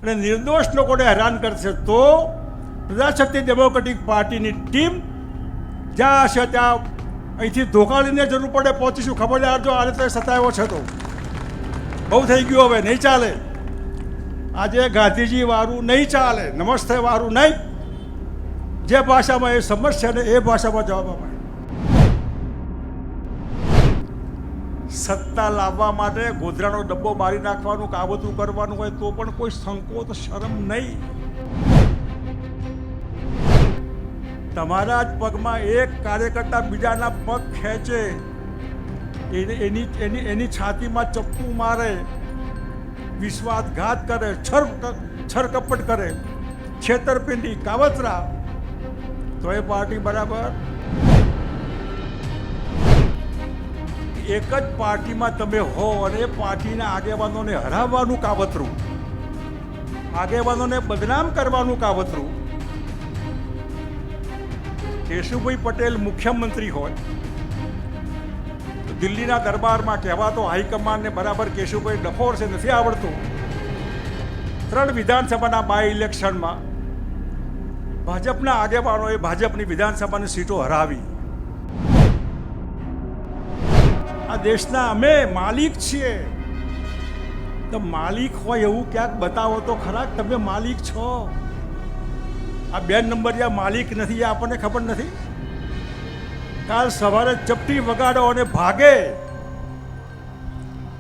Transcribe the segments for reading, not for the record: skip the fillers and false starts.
અને નિર્દોષ લોકોને હેરાન કરશે તો પ્રજાશક્તિ ડેમોક્રેટિક પાર્ટીની ટીમ જ્યાં હશે ત્યાં અહીંથી ધોકા લઈને જરૂર પડે પહોંચીશું. ખબર રાખજો, આ રીતે સતાવ્યો છે તો બહુ થઈ ગયું, હવે નહીં ચાલે. આજે ગાંધીજી વાળું નહીં ચાલે, નમસ્તે વાળું નહીં. જે ભાષામાં એ સમજશે ને એ ભાષામાં જવાબ આપે. સત્તા લાવવા માટે ગોધરાનો ડબ્બો મારી નાખવાનું, કાબતું કરવાનું હોય તો પણ કોઈ સંકોચ શરમ નહીં. તમારા જ પગમાં એક કાર્યકર્તા બીજાના પગ ખેંચે, એની છાતીમાં ચપ્પુ મારે, વિશ્વાસઘાત કરે, છરકપટ કરે, છેતરપિંડી, કાવતરા, તો એ પાર્ટી બરાબર? એક જ પાર્ટીમાં તમે હો અને એ પાર્ટીના આગેવાનોને હરાવવાનું કાવતરું, આગેવાનોને બદનામ કરવાનું કાવતરું. કેશુભાઈ પટેલ મુખ્યમંત્રી હોય તો દિલ્હીના દરબારમાં કહેવાતો હાઈકમાન્ડને બરાબર કેશુભાઈ ડફોર છે, નથી આવડતું. 3 વિધાનસભાના બાય ઇલેક્શનમાં ભાજપના આગેવાનોએ ભાજપની વિધાનસભાની સીટો હરાવી. આ દેશના અમે માલિક છીએ. તો માલિક હોય એવું ક્યાંક બતાવો તો ખરા તમે માલિક છો. આ 2 નંબરિયા માલિક નથી, એ આપણને ખબર નથી. કાલ સવારે ચપટી વગાડો અને ભાગે.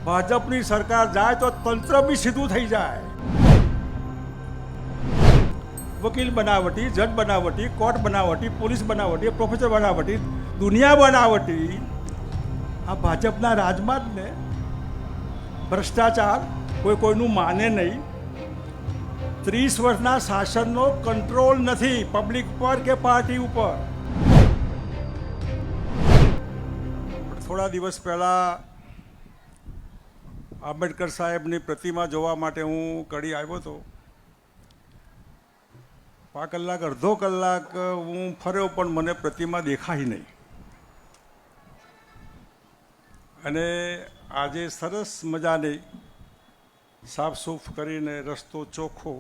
ભાજપની સરકાર જાય તો તંત્ર બી સીધું થઈ જાય. વકીલ બનાવટી, જજ બનાવટી, કોર્ટ બનાવટી, પોલીસ બનાવટી, પ્રોફેસર બનાવટી, દુનિયા બનાવટી. આ ભાજપના રાજમાં જ ને ભ્રષ્ટાચાર, કોઈનું માને નહીં. 30 વર્ષના શાસનનો કંટ્રોલ નથી પબ્લિક પર કે પાર્ટી ઉપર. થોડા દિવસ પહેલાં આંબેડકર સાહેબની પ્રતિમા જોવા માટે હું કડી આવ્યો હતો. 5 કલાક, અડધો કલાક હું ફર્યો પણ મને પ્રતિમા દેખાઈ નહીં. અને આજે સરસ મજાની સાફસૂફ કરીને રસ્તો ચોખ્ખો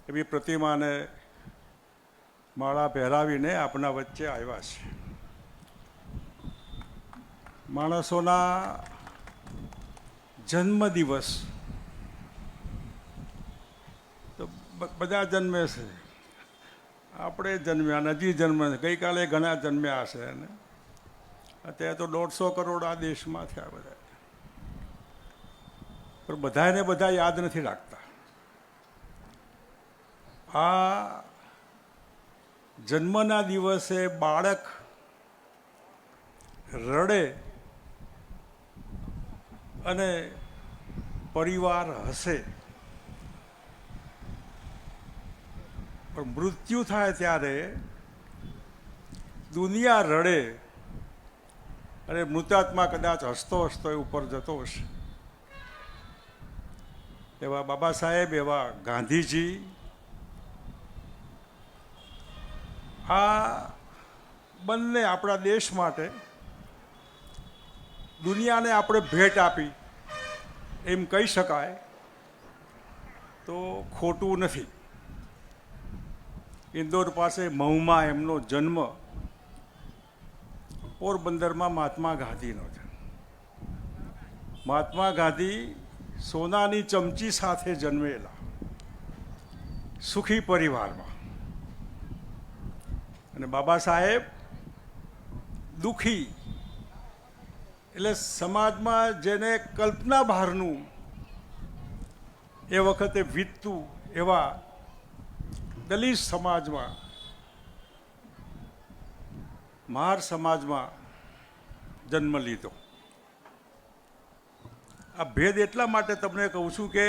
એવી પ્રતિમાને માળા પહેરાવીને આપણા વચ્ચે આવ્યા છે. માણસોના જન્મદિવસ તો બધા જન્મે છે. આપણે જન્મ્યા, હજી જન્મે, ગઈકાલે ઘણા જન્મ્યા હશે. અને અત્યારે તો 150 કરોડ આ દેશમાં થયા બધા. પણ બધાને બધા યાદ નથી રાખતા. આ જન્મના દિવસે બાળક રડે અને પરિવાર હસે, પણ મૃત્યુ થાય ત્યારે દુનિયા રડે અને મૃતાત્મા કદાચ હસતો હસતો એ ઉપર જતો હશે. એવા બાબા સાહેબ, એવા ગાંધીજી, આ બંને આપણા દેશ માટે દુનિયાને આપણે ભેટ આપી એમ કહી શકાય તો ખોટું નથી. ઇન્દોર પાસે મહુમાં એમનો જન્મ, પોરબંદરમાં મહાત્મા ગાંધીનો છે. મહાત્મા ગાંધી સોનાની ચમચી સાથે જન્મેલા, સુખી પરિવારમાં. અને બાબા સાહેબ દુઃખી, એટલે સમાજમાં જેને કલ્પના બહારનું એ વખતે વીતતું એવા દલિત સમાજમાં, મહાર સમાજમાં જન્મ લીધો. આ ભેદ એટલા માટે તમને કહું છું કે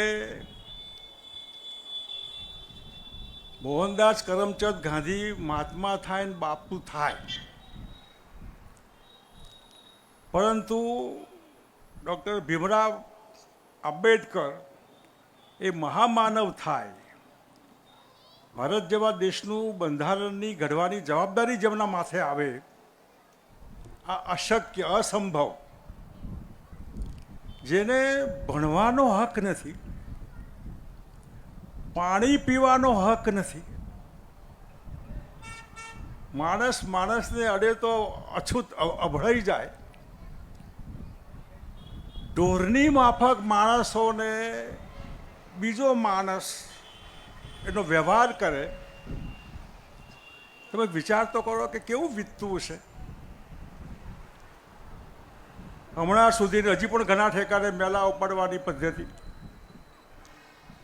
મોહનદાસ કરમચંદ ગાંધી મહાત્મા થાય ને બાપુ થાય, પરંતુ ડૉક્ટર ભીમરાવ આંબેડકર એ મહામાનવ થાય. ભારત જેવા દેશનું બંધારણની ઘડવાની જવાબદારી જેમના માથે આવે, આ અશક્ય, અસંભવ, જેને ભણવાનો હક નથી, પાણી પીવાનો હક નથી. માણસને અડે તો અછૂત અભળાઈ જાય. ઢોરની માફક માણસોને બીજો માણસ એનો વ્યવહાર કરે. તમે વિચાર તો કરો કે કેવું વીતતું છે. હમણાં સુધી હજી પણ ઘણા ઠેકાણે મેલા ઉપાડવાની પદ્ધતિ,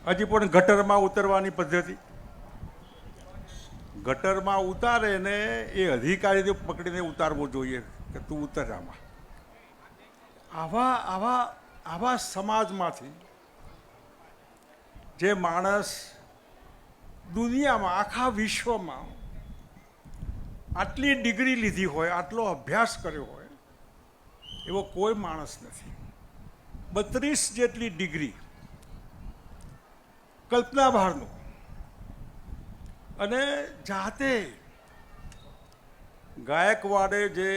હજી પણ ગટરમાં ઉતરવાની પદ્ધતિ. ગટરમાં ઉતારે ને એ અધિકારીને પકડીને ઉતારવો જોઈએ કે તું ઉતર આમાં. આવા સમાજમાંથી જે માણસ દુનિયામાં આખા વિશ્વમાં આટલી ડિગ્રી લીધી હોય, આટલો અભ્યાસ કર્યો હોય, એવો કોઈ માણસ નથી. 32 જેટલી ડિગ્રી કલ્પના બહારનું. અને જાતે ગાયકવાડે જે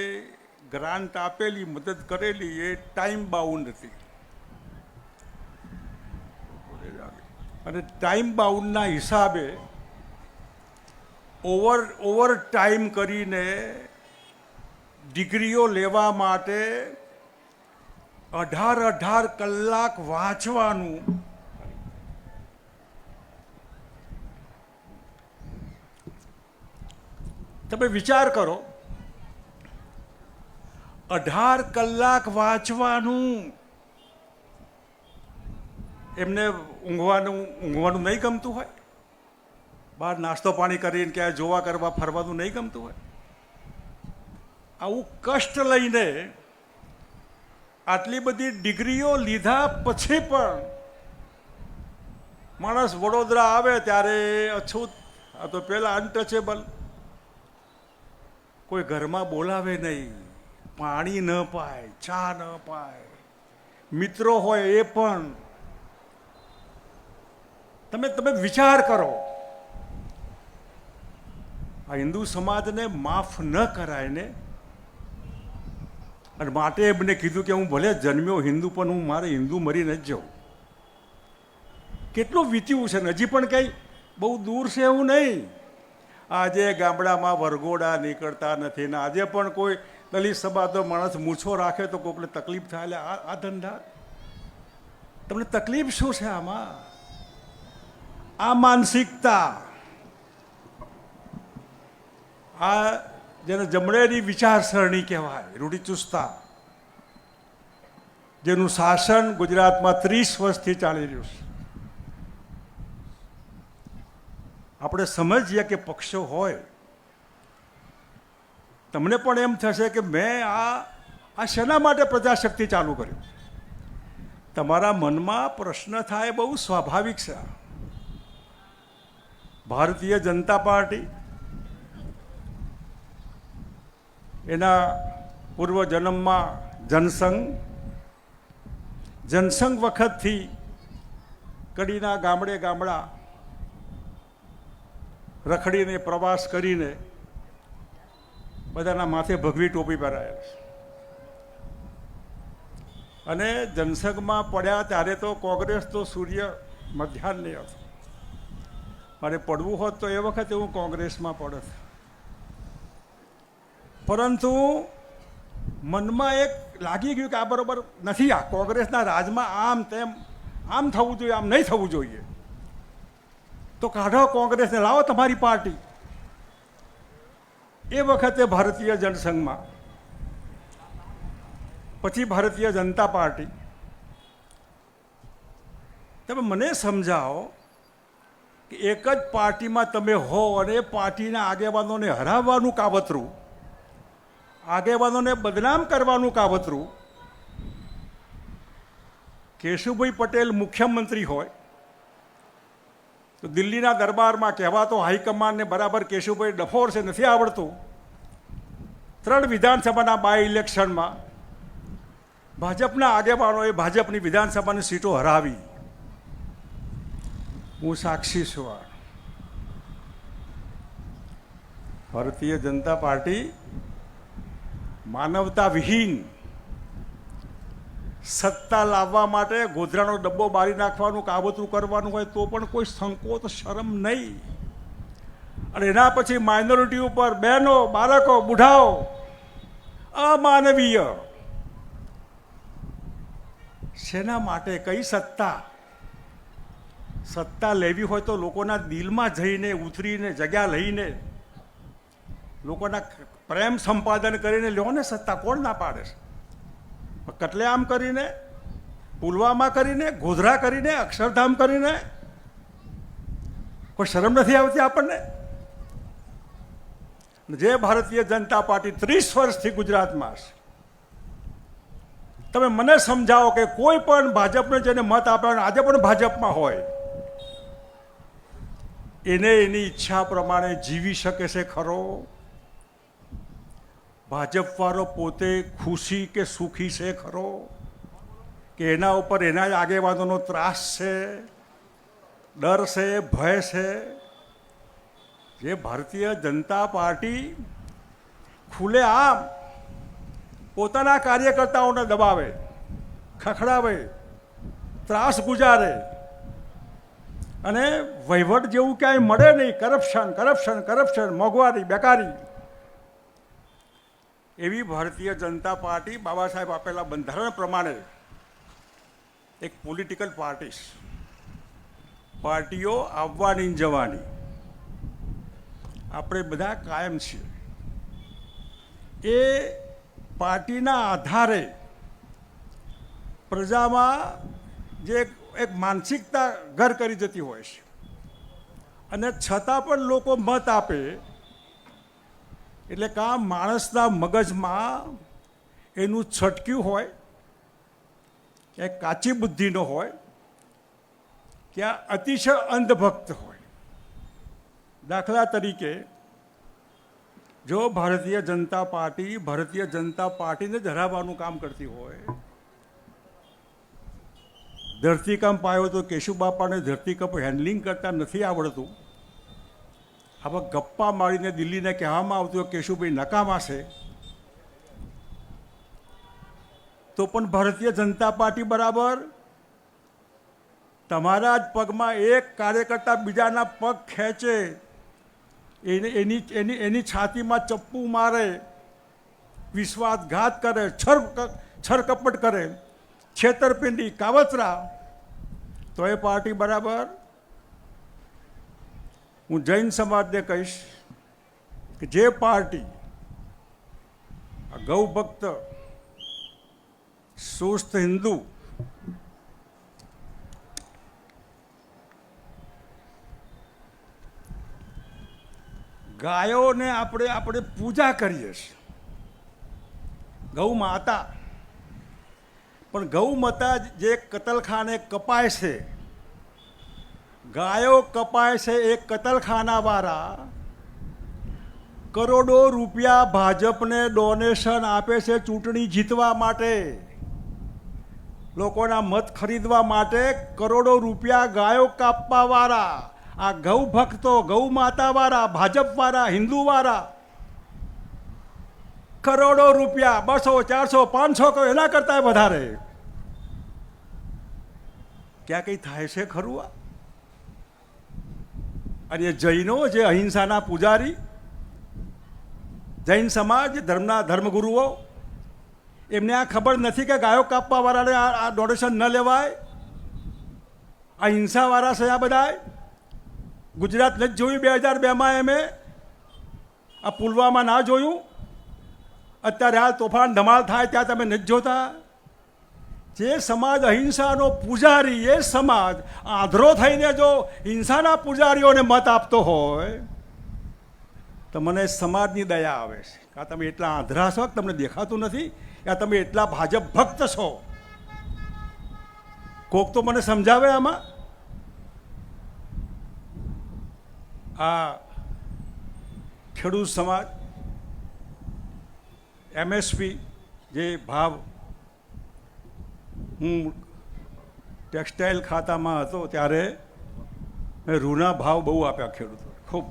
ગ્રાન્ટ આપેલી, મદદ કરેલી, એ ટાઈમ બાઉન્ડ હતી. અને ટાઈમ બાઉન્ડના હિસાબે ઓવર ટાઈમ કરીને ડિગ્રીઓ લેવા માટે 18 કલાક વાંચવાનું. તમે વિચાર કરો, 18 કલાક વાંચવાનું. એમને ઊંઘવાનું નહીં ગમતું હોય? બહાર નાસ્તો પાણી કરીને ક્યાંય જોવા કરવા ફરવાનું નહીં ગમતું હોય? આવું કષ્ટ લઈને આટલી બધી ડિગ્રીઓ લીધા પછી પણ માણસ વડોદરા આવે ત્યારે અછૂત, આ તો પેલા અનટચેબલ, કોઈ ઘરમાં બોલાવે નહીં, પાણી ન પાય, ચા ન પાય, મિત્રો હોય એ પણ. તમે વિચાર કરો, આ હિન્દુ સમાજને માફ ન કરાય ને. અને માટે એમને કીધું કે હું ભલે જન્મ્યો હિન્દુ, પણ હું મારે હિન્દુ મરી ન જાઉં. કેટલું વીત્યું છે ને હજી પણ કંઈ બહુ દૂર છે એવું નહીં. આજે ગામડામાં વરઘોડા નીકળતા નથી ને આજે પણ કોઈ દલિત સમાજનો માણસ મૂછો રાખે તો કોઈને તકલીફ થાય. એટલે આ ધંધા, તમને તકલીફ શું છે આમાં? આ માનસિકતા, આ જેને જમણેરી વિચારસરણી કહેવાય, રૂઢિચુસ્તતા, જેનું શાસન ગુજરાતમાં 30 વર્ષથી ચાલી રહ્યું છે. આપણે સમજીએ કે પક્ષો હોય, તમને પણ એમ થશે કે મેં આ શેના માટે પ્રજાશક્તિ ચાલુ કર્યું. તમારા મનમાં પ્રશ્ન થાય, બહુ સ્વાભાવિક છે. ભારતીય જનતા પાર્ટી એના પૂર્વ જન્મમાં જનસંઘ વખતથી કડીના ગામડા રખડીને પ્રવાસ કરીને બધાના માથે ભગવી ટોપી પહેરાયેલ છે. અને જનસંઘમાં પડ્યા ત્યારે તો કોંગ્રેસ તો સૂર્ય મધ્યાહ્ન હતો. અને પડવું હોત તો એ વખતે હું કોંગ્રેસમાં પડત. પરંતુ મનમાં એક લાગી ગયું કે આ બરોબર નથી. આ કોંગ્રેસના રાજમાં આમ તેમ, આમ થવું જોઈએ, આમ નહીં થવું જોઈએ. તો કાઢો કોંગ્રેસને, લાવો તમારી પાર્ટી. એ વખતે ભારતીય જનસંઘમાં, પછી ભારતીય જનતા પાર્ટી. તમે મને સમજાવો કે એક જ પાર્ટીમાં તમે હો અને એ પાર્ટીના આગેવાનોને હરાવવાનું કાવતરું, આગેવાનોને બદનામ કરવાનું કાવતરું. કેશુભાઈ પટેલ મુખ્યમંત્રી હોય તો દિલ્હીના દરબારમાં કહેવાતો હાઈકમાન્ડને બરાબર કેશુભાઈ ડફોર છે, નથી આવડતું. 3 વિધાનસભાના બાય ઇલેક્શનમાં ભાજપના આગેવાનોએ ભાજપની વિધાનસભાની સીટો હરાવી. હું સાક્ષી છું. ભારતીય જનતા પાર્ટી માનવતા વિહીન, સત્તા લાવવા માટે ગોધરાનો ડબ્બો બારી નાખવાનું કાવતરું કરવાનું હોય તો પણ કોઈ સંકોચ શરમ નહીં. અને એના પછી માઇનોરિટી ઉપર બહેનો, બાળકો, બુઢાઓ, અમાનવીય. શેના માટે? કઈ સત્તા? સત્તા લેવી હોય તો લોકોના દિલમાં જઈને ઉતરીને જગ્યા લઈને લોકોના પ્રેમ સંપાદન કરીને લ્યો ને સત્તા. કોણ ના પાડે છે? કતલેઆમ કરીને, પુલવામા કરીને, ગોધરા કરીને, અક્ષરધામ કરીને કોઈ શરમ નથી આવતી આપણને? જે ભારતીય જનતા પાર્ટી 30 વર્ષથી ગુજરાતમાં છે, તમે મને સમજાવો કે કોઈ પણ ભાજપને જેને મત આપ્યા આજે પણ ભાજપમાં હોય એને એની ઈચ્છા પ્રમાણે જીવી શકે છે ખરો? ભાજપવાળો પોતે ખુશી કે સુખી છે ખરો? કે એના ઉપર એના જ આગેવાનોનો ત્રાસ છે, ડર છે, ભય છે? જે ભારતીય જનતા પાર્ટી ખુલ્લેઆમ પોતાના કાર્યકર્તાઓને દબાવે, ખખડાવે, ત્રાસ ગુજારે અને વહીવટ જેવું ક્યાંય મળે નહીં, કરપ્શન કરપ્શન કરપ્શન, મોંઘવારી, બેકારી, એવી ભારતીય જનતા પાર્ટી બાબા સાહેબ આપેલા બંધારણ પ્રમાણે એક પોલિટિકલ પાર્ટી છે. પાર્ટીઓ આવવાની જવાની, આપણે બધા કાયમ છીએ. એ પાર્ટીના આધારે પ્રજામાં જે એક માનસિકતા ઘર કરી જતી હોય છે અને છતાં પણ લોકો મત આપે એટલે કાં માણસના મગજમાં એનું છટક્યું હોય, કે કાચી બુદ્ધિનો હોય, કે અતિશય અંધભક્ત હોય. દાખલા તરીકે જો ભારતીય જનતા પાર્ટીને જ હરાવવાનું કામ કરતી હોય, ધરતીકંપ આવ્યો તો કેશુબાપાને ધરતીકંપ હેન્ડલિંગ કરતા નથી આવડતું, હવે ગપ્પા મારીને દિલ્હીને કહેવામાં આવતું કે કેશુભાઈ નકામા છે, તો પણ ભારતીય જનતા પાર્ટી બરાબર તમારા જ પગમાં એક કાર્યકર્તા બીજાના પગ ખેંચે, એની છાતીમાં ચપ્પુ મારે, વિશ્વાસઘાત કરે, છરકપટ કરે, છેતરપિંડી, કાવતરા, તો એ પાર્ટી બરાબર? હું જૈન સમાજને કહીશ કે જે પાર્ટી ગૌ ભક્ત, સુસ્ત હિન્દુ, ગાયોને આપણે પૂજા કરીએ છીએ, ગૌ માતા, પણ ગૌ માતા જે કતલખાને કપાય છે, ગાયો કપાય છે, એ કતલખાનાવાળા કરોડો રૂપિયા ભાજપને ડોનેશન આપે છે ચૂંટણી જીતવા માટે, લોકોના મત ખરીદવા માટે. કરોડો રૂપિયા ગાયો કાપવાવાળા આ ગૌ ભક્તો, ગૌ માતાવાળા, ભાજપવાળા, હિન્દુવાળા કરોડો રૂપિયા, 200, 400, 500 કહો એના કરતાં વધારે. ક્યાં કંઈ થાય છે ખરું? અને જૈનો જે અહિંસાના પૂજારી, જૈન સમાજ, ધર્મગુરુઓ, એમને આ ખબર નથી કે ગાયો કાપવાવાળાને આ ડોનેશન ન લેવાય? આ હિંસાવાળા છે આ બધા. ગુજરાત નથી જોયું 2002માં? એમે આ પુલવામા ના જોયું? અત્યારે આ તોફાન ધમાલ થાય ત્યાં તમે નથી જોતા? જે સમાજ અહિંસાનો પૂજારી, એ સમાજ આંધળો થઈને જો હિંસાના પૂજારીઓને મત આપતો હોય તો મને સમાજની દયા આવે છે. કાં તમે એટલા આંધળા છો કે તમને દેખાતું નથી, યા તમે એટલા ભાજપ ભક્ત છો? કોક તો મને સમજાવે આમાં. આ ખેડૂત સમાજ, MSP જે ભાવ, હું ટેક્સટાઇલ ખાતામાં હતો ત્યારે મેં રૂના ભાવ બહુ આપ્યા ખેડૂતો, ખૂબ.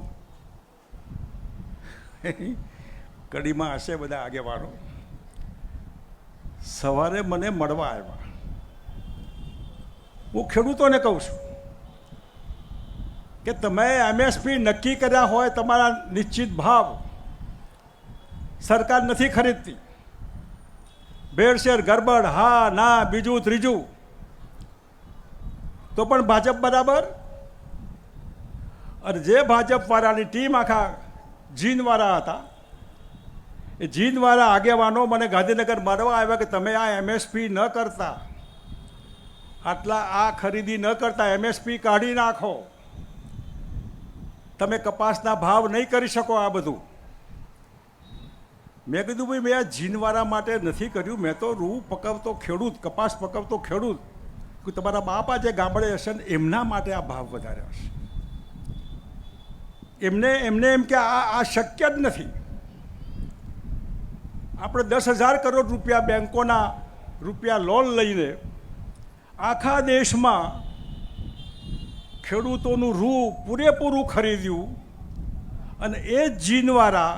કડીમાં હશે બધા આગેવાનો. સવારે મને મળવા આવ્યા, હું ખેડૂતોને કહું છું કે તમે એમએસપી નક્કી કર્યા હોય તમારા નિશ્ચિત ભાવ, સરકાર નથી ખરીદતી, ભેળસેળ ગરબડ, હા ના બીજું ત્રીજું, તો પણ ભાજપ બરાબર. અને જે ભાજપવાળાની ટીમ આખા જીનવાળા હતા, એ જીનવાળા આગેવાનો મને ગાંધીનગર મારવા આવ્યા કે તમે આ એમએસપી ન કરતા, આટલા આ ખરીદી ન કરતા, એમએસપી કાઢી નાખો, તમે કપાસના ભાવ નહીં કરી શકો. આ બધું મેં કીધું ભાઈ મેં આ જીનવાળા માટે નથી કર્યું, મેં તો રૂ પકવતો ખેડૂત, કપાસ પકવતો ખેડૂત, કે તમારા બાપા જે ગામડે હશે ને એમના માટે આ ભાવ વધારે હશે. એમને એમ કે આ શક્ય જ નથી. આપણે 10,000 કરોડ રૂપિયા બેંકોના રૂપિયા લોન લઈને આખા દેશમાં ખેડૂતોનું રૂ પૂરેપૂરું ખરીદ્યું, અને એ જ જીનવાળા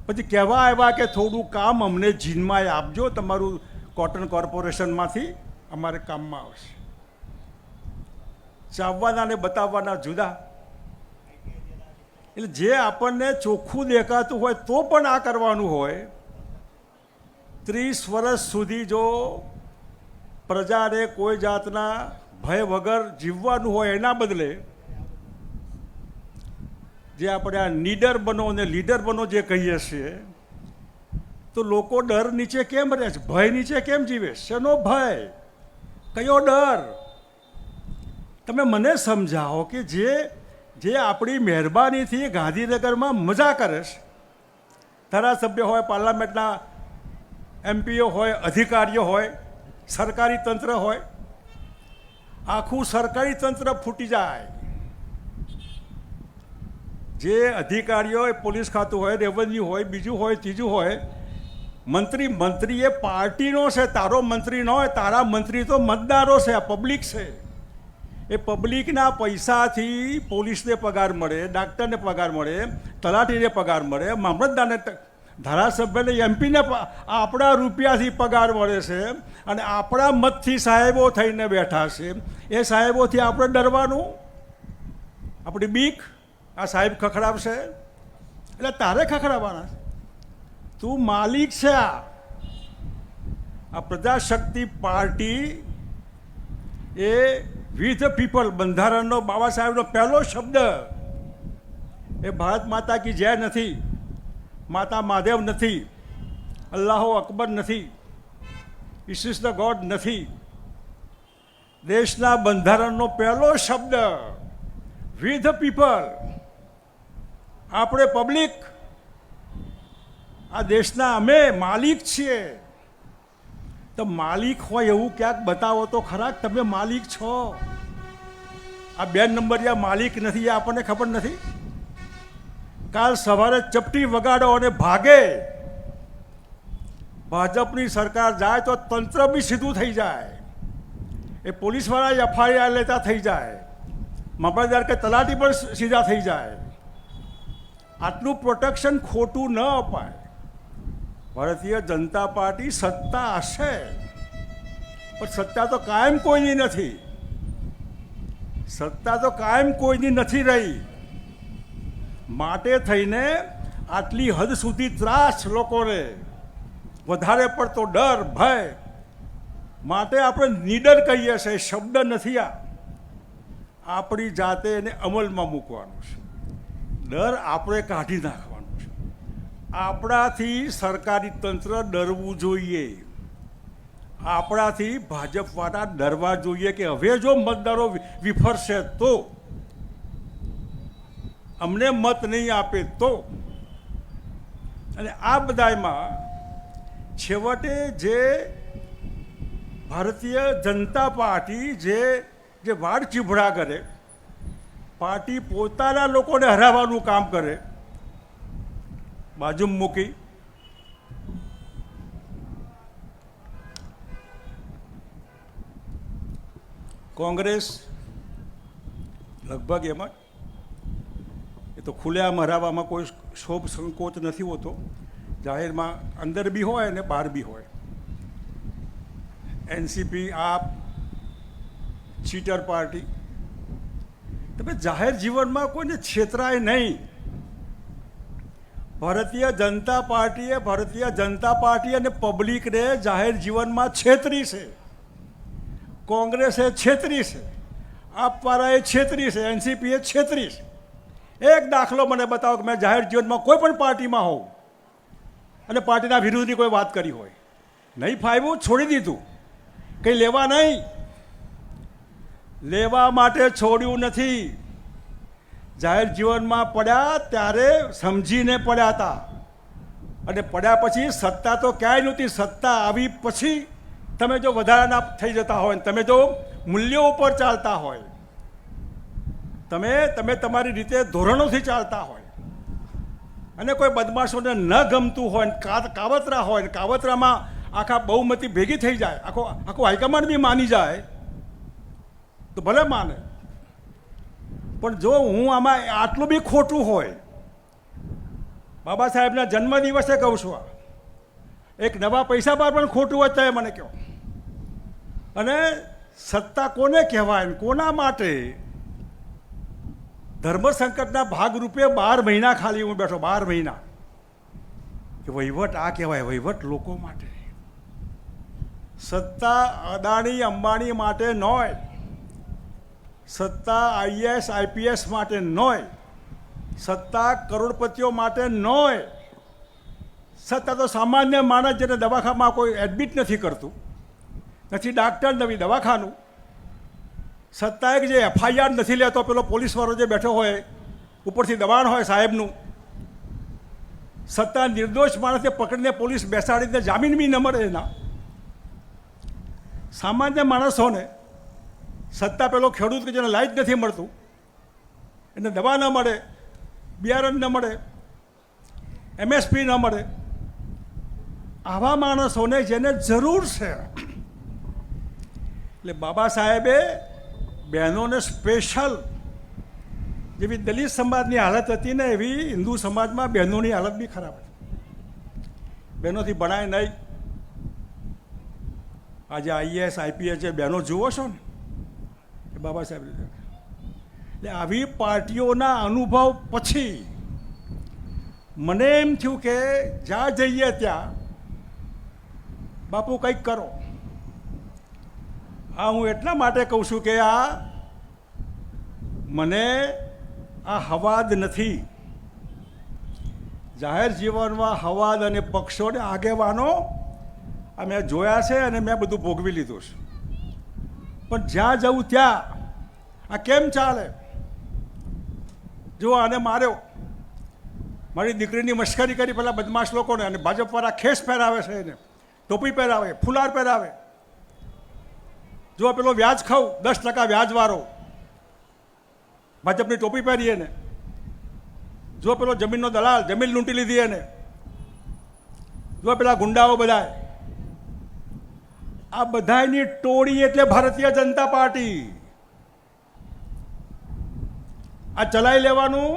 પછી કહેવા આવ્યા કે થોડું કામ અમને જીનમાં આપજો, તમારું કોટન કોર્પોરેશનમાંથી અમારે કામમાં આવશે. ચાવવાના ને બતાવવાના જુદા. એટલે જે આપણને ચોખ્ખું દેખાતું હોય તો પણ આ કરવાનું હોય. 30 વર્ષ સુધી જો પ્રજાને કોઈ જાતના ભય વગર જીવવાનું હોય, એના બદલે જે આપણે આ નીડર બનો અને લીડર બનો જે કહીએ છીએ, તો લોકો ડર નીચે કેમ રહે છે, ભય નીચે કેમ જીવે? શેનો ભય, કયો ડર? તમે મને સમજાવો કે જે આપણી મહેરબાનીથી ગાંધીનગરમાં મજા કરે છે, ધારાસભ્ય હોય, પાર્લામેન્ટના એમપીઓ હોય, અધિકારીઓ હોય, સરકારી તંત્ર હોય, આખું સરકારી તંત્ર ફૂટી જાય. જે અધિકારીઓ, પોલીસ ખાતું હોય, રેવન્યુ હોય, બીજું હોય, ત્રીજું હોય, મંત્રી એ પાર્ટીનો છે, તારો મંત્રી ન હોય. તારા મંત્રી તો મતદારો છે, આ પબ્લિક છે. એ પબ્લિકના પૈસાથી પોલીસને પગાર મળે, ડાક્ટરને પગાર મળે, તલાટીને પગાર મળે, મામલતદારને, ધારાસભ્યને, એમપીને આપણા રૂપિયાથી પગાર મળે છે. અને આપણા મતથી સાહેબો થઈને બેઠા છે. એ સાહેબોથી આપણે ડરવાનું? આપણી બીક આ સાહેબ ખખડાવશે એટલે તારે ખખડાવવાના. તું માલિક છે. આ પ્રજાશક્તિ પાર્ટી એ વી ધ પીપલ, બંધારણનો બાબા સાહેબનો પહેલો શબ્દ એ ભારત માતા કી જય નથી, માતા મહાદેવ નથી, અલ્લાહો અકબર નથી, ઇસ ધ ગોડ નથી. દેશના બંધારણનો પહેલો શબ્દ વી ધ પીપલ, આપણે પબ્લિક, આ દેશના અમે માલિક છીએ. તો માલિક હોય એવું ક્યાંક બતાવો તો ખરા તમે માલિક છો. આ 2 નંબરિયા માલિક નથી, એ આપણને ખબર નથી. કાલ સવારે ચપટી વગાડો અને ભાગે, ભાજપની સરકાર જાય તો તંત્ર બી સીધું થઈ જાય. એ પોલીસવાળા FIR લેતા થઈ જાય, મામલતદાર કે તલાટી પણ સીધા થઈ જાય. આટલું પ્રોટેક્શન ખોટું ન અપાય. ભારતીય જનતા પાર્ટી સત્તા હશે, પણ સત્તા તો કાયમ કોઈની નથી. સત્તા તો કાયમ કોઈની નથી રહી. માટે થઈને આટલી હદ સુધી ત્રાસ લોકોને, વધારે પડતો ડર, ભય. માટે આપણે નીડર કહીએ છીએ, શબ્દ નથી. આપણી જાતે એને અમલમાં મૂકવાનું છે. ડર આપણે કાઢી નાખવાનું છે. આપણાથી સરકારી તંત્ર ડરવું જોઈએ. આપણાથી ભાજપવાળા ડરવા જોઈએ કે હવે જો મતદારો વિફરશે તો, અમને મત નહીં આપે તો. અને આ બધામાં છેવટે જે ભારતીય જનતા પાર્ટી જે વાડ ચીભડા કરે, પાર્ટી પોતાના લોકોને હરાવવાનું કામ કરે, બાજુમાં મૂકી કોંગ્રેસ લગભગ એમાં એ તો ખુલ્લેઆમ હરાવવામાં કોઈ શોભ સંકોચ નથી હોતો. જાહેરમાં અંદર બી હોય અને બહાર બી હોય. NCP, આપ, ચીટર પાર્ટી. તમે જાહેર જીવનમાં કોઈને છેતરાય નહીં. ભારતીય જનતા પાર્ટી અને પબ્લિકને જાહેર જીવનમાં છેતરી છે. કોંગ્રેસે છેતરી છે, આપવાળાએ છેતરી છે, એનસીપીએ છેતરી છે. એક દાખલો મને બતાવો કે મેં જાહેર જીવનમાં કોઈ પણ પાર્ટીમાં હોઉં અને પાર્ટીના વિરુદ્ધની કોઈ વાત કરી હોય. નહીં ફાવ્યું, છોડી દીધું. કંઈ લેવા નહીં, લેવા માટે છોડ્યું નથી. જાહેર જીવનમાં પડ્યા ત્યારે સમજીને પડ્યા હતા, અને પડ્યા પછી સત્તા તો ક્યાંય નહોતી. સત્તા આવી પછી તમે જો વધારાના થઈ જતા હોય, તમે જો મૂલ્યો ઉપર ચાલતા હોય, તમે તમારી રીતે ધોરણોથી ચાલતા હોય, અને કોઈ બદમાશોને ન ગમતું હોય, કાવતરા હોય, ને કાવતરામાં આખા બહુમતી ભેગી થઈ જાય, આખું હાઈકમાન્ડ બી માની જાય તો ભલે માને. પણ જો હું આમાં આટલું બી ખોટું હોય, બાબા સાહેબના જન્મદિવસે કહું છું, એક નવા પૈસા પર પણ ખોટું હોય તો મને કહો. અને સત્તા કોને કહેવાય, કોના માટે? ધર્મ સંકટના ભાગરૂપે 12 મહિના ખાલી હું બેઠો, 12 મહિના. કે વહીવટ આ કહેવાય, વહીવટ લોકો માટે. સત્તા અદાણી અંબાણી માટે નોય, સત્તા આઈએએસ આઈપીએસ માટે નોય, સત્તા કરોડપતિઓ માટે નોય. સત્તા તો સામાન્ય માણસ જેને દવાખાનામાં કોઈ એડમિટ નથી કરતું, નથી ડાક્ટર, નવી દવાખાનું. સત્તા એક જે એફઆઈઆર નથી લેતો પેલો પોલીસવાળો જે બેઠો હોય, ઉપરથી દબાણ હોય સાહેબનું. સત્તા નિર્દોષ માણસને પકડીને પોલીસ બેસાડીને જામીન બી ન મળે એના. સામાન્ય માણસોને સત્તા પેલો ખેડૂત કે જેને લાઈટ નથી મળતું, એને દવા ન મળે, બિયારણ ન મળે, એમએસપી ન મળે, આવા માણસોને જેને જરૂર છે. એટલે બાબા સાહેબે બહેનોને સ્પેશિયલ, જેવી દલિત સમાજની હાલત હતી ને એવી હિન્દુ સમાજમાં બહેનોની હાલત બી ખરાબ હતી. બહેનોથી ભણાય નહીં. આજે આઈએએસ આઈપીએસ જે બહેનો જુઓ છો ને, એ બાબા સાહેબ. એટલે આવી પાર્ટીઓના અનુભવ પછી મને એમ થયું કે જ્યાં જઈએ ત્યાં બાપુ કંઈક કરો. આ હું એટલા માટે કહું છું કે મને આ હવાદ નથી. જાહેર જીવનમાં હવાદ અને પક્ષોને આગેવાનો આ મેં જોયા છે અને મેં બધું ભોગવી લીધું છે. પણ જ્યાં જવું ત્યાં આ કેમ ચાલે? જો આને માર્યો, મારી દીકરીની મશ્કરી કરી પેલા બદમાશ લોકોને, અને ભાજપવાળા ખેસ પહેરાવે છે, એને ટોપી પહેરાવે, ફુલાર પહેરાવે. જો પેલો વ્યાજ ખાઉં 10% વ્યાજવાળો, ભાજપની ટોપી પહેરી એને. જો પેલો જમીનનો દલાલ, જમીન લૂંટી લીધી એને. જો પેલા ગુંડાઓ બધા, આ બધાની ટોળી એટલે ભારતીય જનતા પાર્ટી. આ ચલાવી લેવાનું.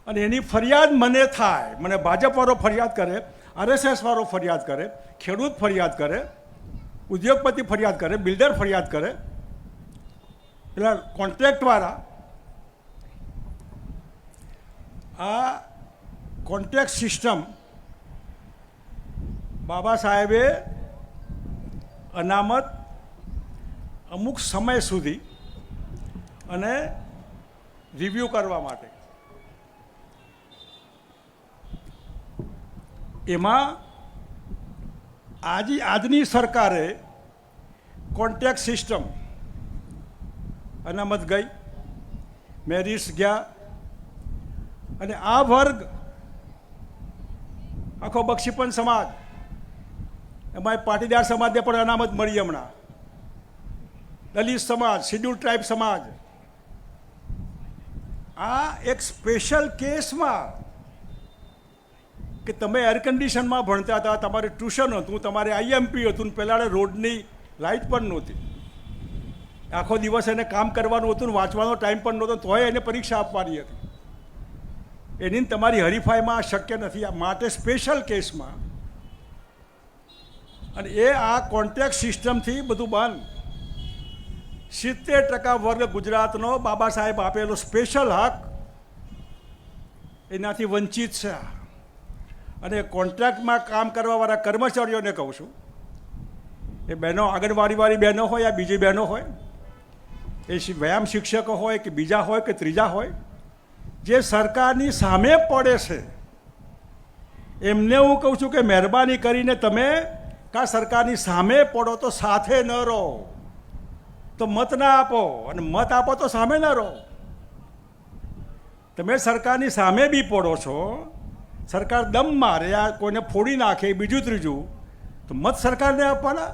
અને એની ફરિયાદ મને થાય, મને ભાજપવાળો ફરિયાદ કરે, આરએસએસવાળો ફરિયાદ કરે, ખેડૂત ફરિયાદ કરે, ઉદ્યોગપતિ ફરિયાદ કરે, બિલ્ડર ફરિયાદ કરે, પેલા કોન્ટ્રાક્ટવાળા. આ કોન્ટ્રાક્ટ સિસ્ટમ બાબા સાહેબે અનામત અમુક સમય સુધી અને રિવ્યૂ કરવા માટે, એમાં આજની સરકારે કોન્ટ્રાક્ટ સિસ્ટમ, અનામત ગઈ, મેરિટ્સ ગયા, અને આ વર્ગ આખો બક્ષીપંચ સમાજ, એમાં પાટીદાર સમાજને પણ અનામત મળી. હમણાં દલિત સમાજ, શિડ્યુલ ટ્રાઇબ સમાજ, આ એક સ્પેશિયલ કેસમાં કે તમે એર કન્ડિશનમાં ભણતા હતા, તમારે ટ્યુશન હતું, તમારે આઈએમપી હતું, પહેલાં રોડની લાઇટ પણ નહોતી, આખો દિવસ એને કામ કરવાનું હતું, વાંચવાનો ટાઈમ પણ નહોતો, તોય એને પરીક્ષા આપવાની હતી. એની તમારી હરીફાઈમાં શક્ય નથી. આ માટે સ્પેશિયલ કેસમાં, અને એ આ કોન્ટ્રાક્ટ સિસ્ટમથી બધું બંધ. 70% વર્ગ ગુજરાતનો બાબા સાહેબ આપેલો સ્પેશિયલ હક એનાથી વંચિત છે. અને કોન્ટ્રાક્ટમાં કામ કરવાવાળા કર્મચારીઓને કહું છું, એ બહેનો આંગણવાડીવાળી બહેનો હોય યા બીજી બહેનો હોય, એ વ્યાયામ શિક્ષકો હોય કે બીજા હોય કે ત્રીજા હોય, જે સરકારની સામે પડે છે, એમને હું કહું છું કે મહેરબાની કરીને તમે કાં સરકારની સામે પડો તો સાથે ન રહો, તો મત ના આપો, અને મત આપો તો સામે ન રહો. તમે સરકારની સામે બી પડો છો, સરકાર દમ મારે આ કોઈને ફોડી નાખે બીજું ત્રીજું, તો મત સરકારને આપવાના.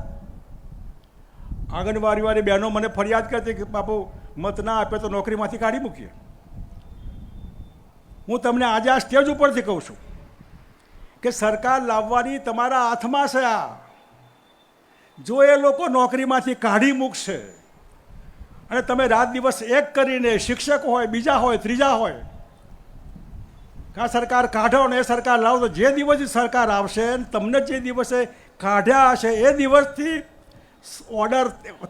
આંગણવાડીવાળી બહેનો મને ફરિયાદ કરતી કે બાપુ મત ના આપે તો નોકરીમાંથી કાઢી મૂકીએ. હું તમને આજે આ સ્ટેજ ઉપરથી કહું છું કે સરકાર લાવવાની તમારા હાથમાં છે. આ જો એ લોકો નોકરીમાંથી કાઢી મૂકશે અને તમે રાત દિવસ એક કરીને શિક્ષક હોય, બીજા હોય, ત્રીજા હોય, આ સરકાર કાઢો ને એ સરકાર લાવો, તો જે દિવસે સરકાર આવશે તમને જે દિવસે કાઢ્યા હશે એ દિવસથી ઓર્ડર,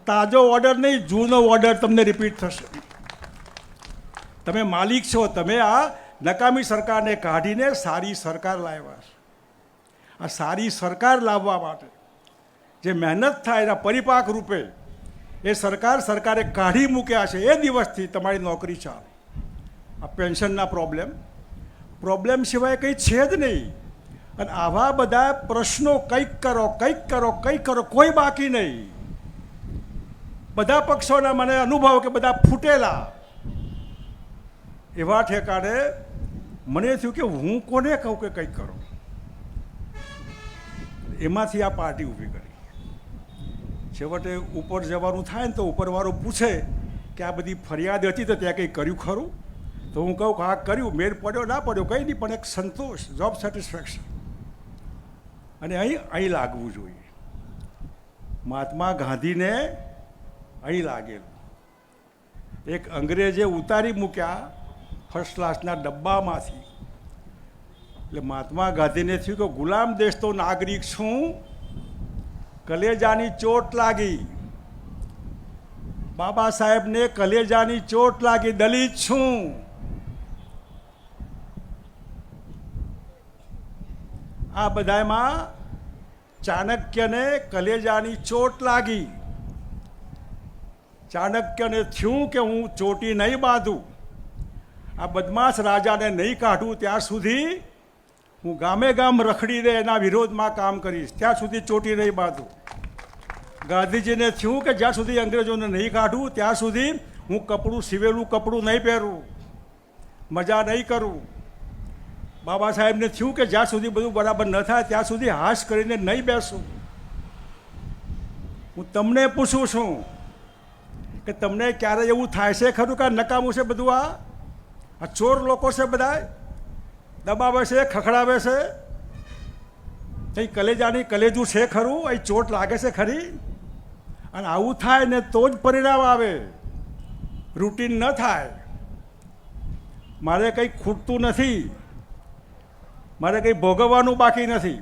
તાજો ઓર્ડર નહીં, જૂનો ઓર્ડર તમને રિપીટ થશે. તમે માલિક છો, તમે આ નકામી સરકારને કાઢીને સારી સરકાર લાવ્યા છે. આ સારી સરકાર લાવવા માટે જે મહેનત થાય એના પરિપાક રૂપે એ સરકારે કાઢી મૂક્યા છે, એ દિવસથી તમારી નોકરી ચાલે. આ પેન્શનના પ્રોબ્લેમ સિવાય કંઈ છે જ નહીં. અને આવા બધા પ્રશ્નો કંઈક કરો, કોઈ બાકી નહીં. બધા પક્ષોના મને અનુભવ કે બધા ફૂટેલા. એવા ઠેકાણે મને થયું કે હું કોને કહું કે કંઈક કરો. એમાંથી આ પાર્ટી ઊભી કરી. છેવટે ઉપર જવાનું થાય ને તો ઉપરવાળો પૂછે કે આ બધી ફરિયાદ હતી તો ત્યાં કંઈ કર્યું ખરું? તો હું કહું કે હા કર્યું, મેળ પડ્યો ના પડ્યો કંઈ નહીં, પણ એક સંતોષ, જોબ સેટિસ્ફેક્શન. અને અહીં લાગવું જોઈએ. મહાત્મા ગાંધીને અહીં લાગેલું. એક અંગ્રેજે ઉતારી મૂક્યા ફર્સ્ટ ક્લાસના ડબ્બામાંથી. એટલે મહાત્મા ગાંધીને થયું કે ગુલામ દેશ તો નાગરિક છું, કલેજાની ચોટ લાગી. બાબા સાહેબને કલેજાની ચોટ લાગી, દલિત છું. આ બધામાં ચાણક્યને કલેજાની ચોટ લાગી. ચાણક્યને થયું કે હું ચોટી નહીં બાંધું, આ બદમાશ રાજાને નહીં કાઢું ત્યાં સુધી હું ગામે ગામ રખડીને એના વિરોધમાં કામ કરીશ, ત્યાં સુધી ચોટી નહીં બાંધું. ગાંધીજીને થયું કે જ્યાં સુધી અંગ્રેજોને નહીં કાઢું ત્યાં સુધી હું સીવેલું કપડું નહીં પહેરું, મજા નહીં કરું. બાબા સાહેબને થયું કે જ્યાં સુધી બધું બરાબર ન થાય ત્યાં સુધી હાશ કરીને નહીં બેસું. હું તમને પૂછું છું કે તમને ક્યારે એવું થાય છે ખરું કે નકામું છે બધું? આ ચોર લોકો છે, બધા દબાવે છે, ખખડાવે છે. કંઈ કલેજું છે ખરું? અહીં ચોટ લાગે છે ખરી? અને આવું થાય ને તો જ પરિણામ આવે, રૂટીન ન થાય. મારે કંઈ ખૂટતું નથી, મારે કંઈ ભોગવવાનું બાકી નથી,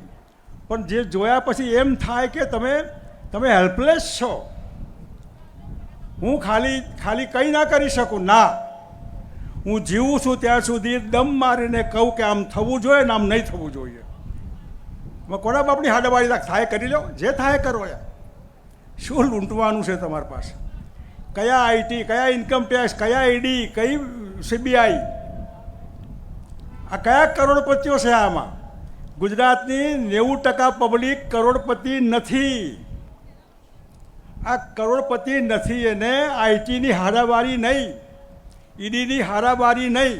પણ જે જોયા પછી એમ થાય કે તમે હેલ્પલેસ છો. હું ખાલી કંઈ ના કરી શકું. ના, હું જીવું છું ત્યાં સુધી દમ મારીને કહું કે આમ થવું જોઈએ ને આમ નહીં થવું જોઈએ. કોના બાપની હાડાવાળી થાય કરી લો, જે થાય કરો. યાર શું લૂંટવાનું છે તમારી પાસે? કયા આઈટી, કયા ઇન્કમ ટેક્સ, કયા ઈડી, કઈ સીબીઆઈ, આ કયા કરોડપતિઓ છે? આમાં ગુજરાતની 90% પબ્લિક કરોડપતિ નથી. આ કરોડપતિ નથી એને આઈટીની હારાવારી નહીં, ઈડીની હારાવારી નહીં,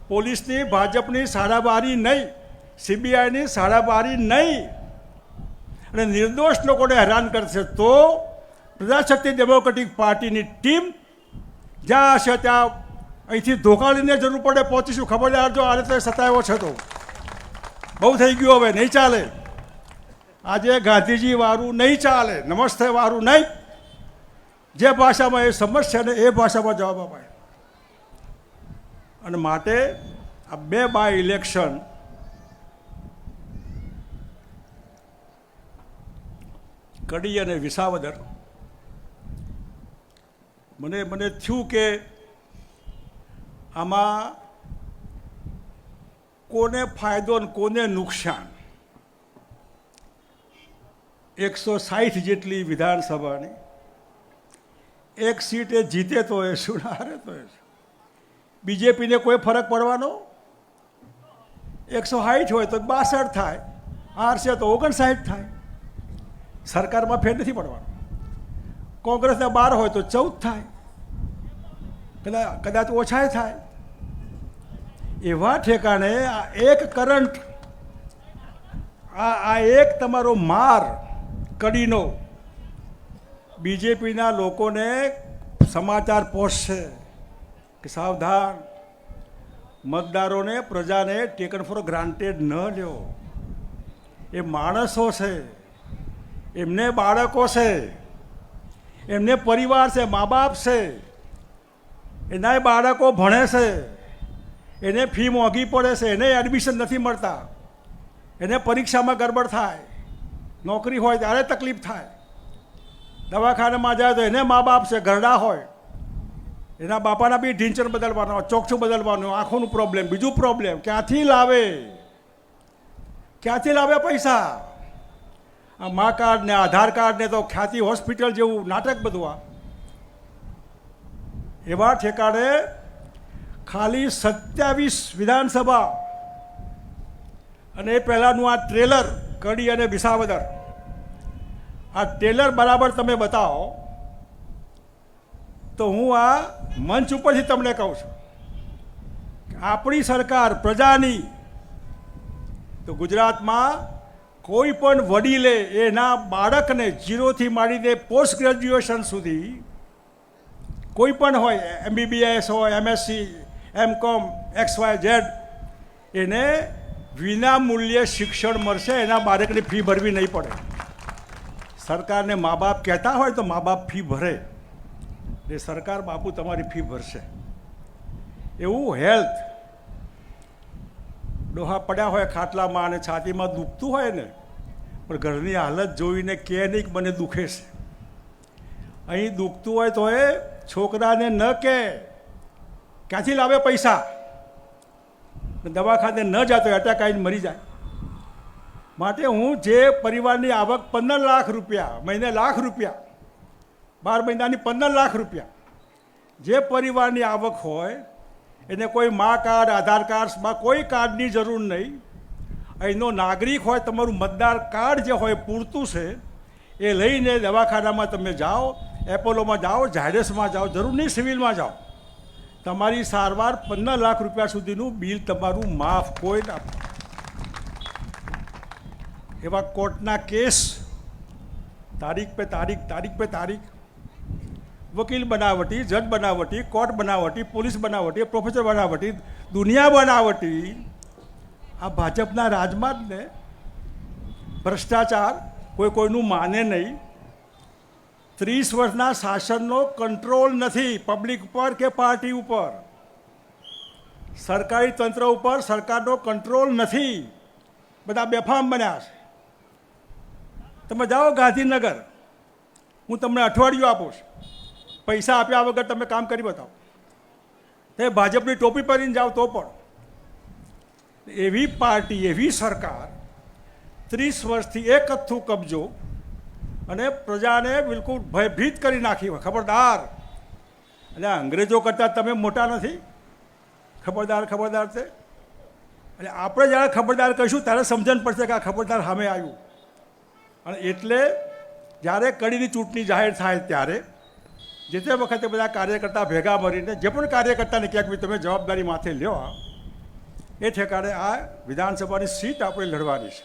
પોલીસની ભાજપની સારાવારી નહીં, સીબીઆઈની સારાવારી નહીં. અને નિર્દોષ લોકોને હેરાન કરશે તો પ્રજાશક્તિ ડેમોક્રેટિક પાર્ટીની ટીમ જ્યાં હશે ત્યાં અહીંથી ધોકા લઈને જરૂર પડે પહોંચીશું. ખબરદાર, જો આ રીતે સતાવ્યો છે તો બહુ થઈ ગયું, હવે નહીં ચાલે. આજે ગાંધીજી વાળું નહીં ચાલે, નમસ્તે વાળું નહીં. જે ભાષામાં એ સમજશે ને એ ભાષામાં જવાબ અપાય. અને માટે આ 2 બાય ઇલેક્શન કડી અને વિસાવદર મને થયું કે આમાં કોને ફાયદો ને કોને નુકસાન. 160 જેટલી વિધાનસભાની એક સીટ એ જીતે તો એ શું હારે તો એ શું. બીજેપીને કોઈ ફરક પડવાનો? 160 હોય તો 62 થાય, હારશે તો 59 થાય. સરકારમાં ફેર નથી પડવાનો. કોંગ્રેસના 12 હોય તો 14 થાય, કદાચ ઓછાય થાય. એવા ઠેકાણે આ એક કરંટ, આ એક તમારો માર કડીનો બીજેપીના લોકોને સમાચાર પહોંચશે કે સાવધાન, મતદારોને, પ્રજાને ટેકન ફોર ગ્રાન્ટેડ ન લ્યો. એ માણસો છે, એમને બાળકો છે, એમને પરિવાર છે, મા બાપ છે, એના બાળકો ભણે છે, એને ફી મોંઘી પડે છે, એને એડમિશન નથી મળતા, એને પરીક્ષામાં ગડબડ થાય, નોકરી હોય ત્યારે તકલીફ થાય, દવાખાનામાં જાય તો એને મા બાપ છે, ઘરડા હોય, એના બાપાના બી ઢીંચણ બદલવાનો, ચોકઠું બદલવાનું, આંખોનું પ્રોબ્લેમ, બીજું પ્રોબ્લેમ. ક્યાંથી લાવે પૈસા? આ મા કાર્ડ ને આધાર કાર્ડ ને તો ખ્યાતિ હોસ્પિટલ જેવું નાટક બધું. આ એવા ઠેકાણે ખાલી 27 વિધાનસભા અને એ પહેલાંનું આ ટ્રેલર કડી અને વિસાવદર, આ ટ્રેલર બરાબર તમે બતાવો તો હું આ મંચ ઉપરથી તમને કહું છું કે આપણી સરકાર પ્રજાની. તો ગુજરાતમાં કોઈ પણ વડીલે એના બાળકને 0થી માંડીને પોસ્ટ ગ્રેજ્યુએશન સુધી કોઈ પણ હોય, MBBS હોય, MSc, MCom, XYZ, એને વિના મૂલ્યે શિક્ષણ મળશે. એના બાળકની ફી ભરવી નહીં પડે. સરકારને મા બાપ કહેતા હોય તો મા બાપ ફી ભરે, એ સરકાર બાપુ તમારી ફી ભરશે. એવું હેલ્થ, ડોહા પડ્યા હોય ખાટલામાં અને છાતીમાં દુખતું હોય ને, પણ ઘરની હાલત જોઈને કે નહીં કે મને દુખે છે. અહીં દુખતું હોય તો એ છોકરાને ન કહે, ક્યાંથી લાવે પૈસા? દવાખાને ન જતો એટેક આવીને મરી જાય. માટે હું જે પરિવારની આવક 15 લાખ રૂપિયા, મહિને લાખ રૂપિયા, 12 મહિનાની 15 લાખ રૂપિયા, જે પરિવારની આવક હોય એને કોઈ મા કાર્ડ, આધાર કાર્ડમાં કોઈ કાર્ડની જરૂર નહીં. અહીંનો નાગરિક હોય, તમારું મતદાર કાર્ડ જે હોય પૂરતું છે, એ લઈને દવાખાનામાં તમે જાઓ, એપોલોમાં જાઓ, ઝાયડસમાં જાઓ, જરૂર નહીં સિવિલમાં જાઓ, તમારી સારવાર 15 લાખ રૂપિયા સુધીનું બિલ તમારું માફ. કોઈ ના એવા કોર્ટના કેસ તારીખ પે તારીખ, વકીલ બનાવટી, જજ બનાવટી, કોર્ટ બનાવટી, પોલીસ બનાવટી, પ્રોફેસર બનાવટી, દુનિયા બનાવટી. આ ભાજપના રાજમાં જ ને ભ્રષ્ટાચાર કોઈનું માને નહીં. 30 વર્ષના શાસનનો કંટ્રોલ નથી પબ્લિક ઉપર કે પાર્ટી ઉપર, સરકારી તંત્ર ઉપર સરકારનો કંટ્રોલ નથી. બધા બેફામ બન્યા છે. તમે જાઓ ગાંધીનગર, હું તમને અઠવાડિયું આપું છું, પૈસા આપ્યા વગર તમે કામ કરી બતાવો. તે ભાજપની ટોપી પહેરીને જાઓ તો પણ. એવી પાર્ટી, એવી સરકાર 30 વર્ષથી એકથું કબજો અને પ્રજાને બિલકુલ ભયભીત કરી નાખી. ખબરદાર! એટલે અંગ્રેજો કરતાં તમે મોટા નથી. ખબરદાર છે. એટલે આપણે જ્યારે ખબરદાર કહીશું ત્યારે સમજણ પડશે કે આ ખબરદાર સામે આવ્યું. અને એટલે જ્યારે કડીની ચૂંટણી જાહેર થાય ત્યારે જે તે વખતે બધા કાર્યકર્તા ભેગા મળીને જે પણ કાર્યકર્તાને ક્યાંક બી તમે જવાબદારી માથે લ્યો, એ ઠેકાણે આ વિધાનસભાની સીટ આપણે લડવાની છે.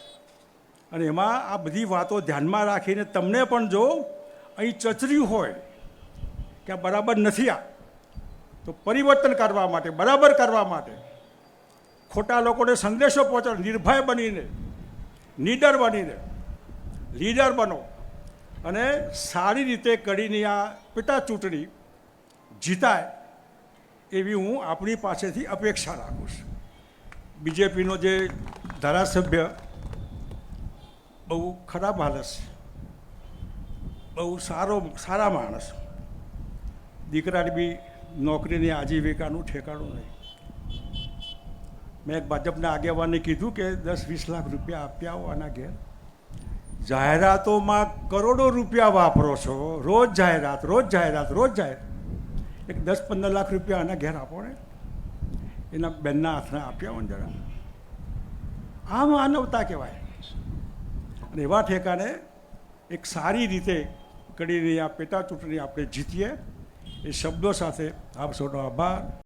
અને એમાં આ બધી વાતો ધ્યાનમાં રાખીને તમને પણ જો અહીં ચચર્યું હોય કે આ બરાબર નથી, આ તો પરિવર્તન કરવા માટે, બરાબર કરવા માટે, ખોટા લોકોને સંદેશો પહોંચાડો, નિર્ભય બનીને, નીડર બનીને લીડર બનો અને સારી રીતે કડીની આ પેટા ચૂંટણી જીતાય એવી હું આપણી પાસેથી અપેક્ષા રાખું છું. બીજેપીનો જે ધારાસભ્ય બહુ ખરાબ હાલત છે, બહુ સારા માણસ, દીકરાની બી નોકરીની આજીવિકાનું ઠેકાણું નહીં. મેં એક ભાજપના આગેવાનને કીધું કે 10-20 લાખ રૂપિયા આપી આવો આના ઘેર. જાહેરાતોમાં કરોડો રૂપિયા વાપરો છો, રોજ જાહેરાત, રોજ જાહેરાત, રોજ જાહેરાત. એક 10-15 લાખ રૂપિયા આના ઘેર આપો ને, એના બેનના હાથને આપી આવો ને જરા. આ માનવતા કહેવાય. અને એવા ઠેકાણે એક સારી રીતે કરીને આ પેટા ચૂંટણી આપણે જીતીએ એ શબ્દો સાથે આપ સૌનો આભાર.